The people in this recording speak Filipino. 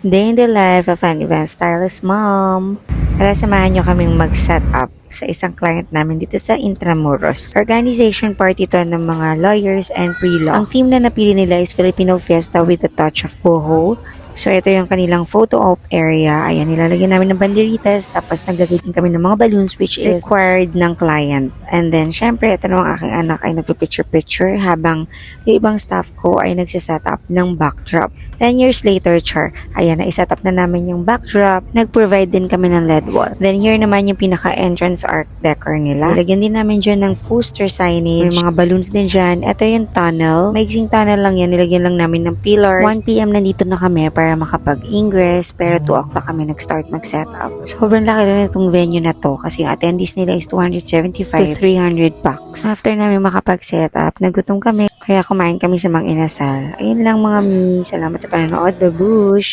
Day in the life of an event stylist mom. Tara, samahan nyo kaming mag-set up sa isang client namin dito sa Intramuros. Organization party to ng mga lawyers and pre-law. Ang theme na napili nila is Filipino Fiesta with a touch of boho. So, ito yung kanilang photo op area. Ayan, nilalagyan namin ng banderitas. Tapos, naglagay din kami ng mga balloons which is required ng client. And then, syempre, ito namang aking anak ay nagpipicture-picture habang yung ibang staff ko ay nagsiset up ng backdrop. 10 years later, ayan, na-set up na namin yung backdrop. Nag-provide din kami ng LED wall. Then, here naman yung pinaka-entrance arc decor nila. Nilagyan din namin dyan ng poster signage. May mga balloons din dyan. Ito yung tunnel. Maiksing tunnel lang yan. Nilagyan lang namin ng pillars. 1 PM nandito na kami para makapag-ingress, pero 2 o'clock kami nag-start mag-set up. Sobrang laki na itong venue na to kasi yung attendees nila is 275 to 300 bucks. After namin makapag-set up, nagutom kami, kaya kumain kami sa Mang Inasal. Ayun lang mga mi, salamat sa panonood, babush!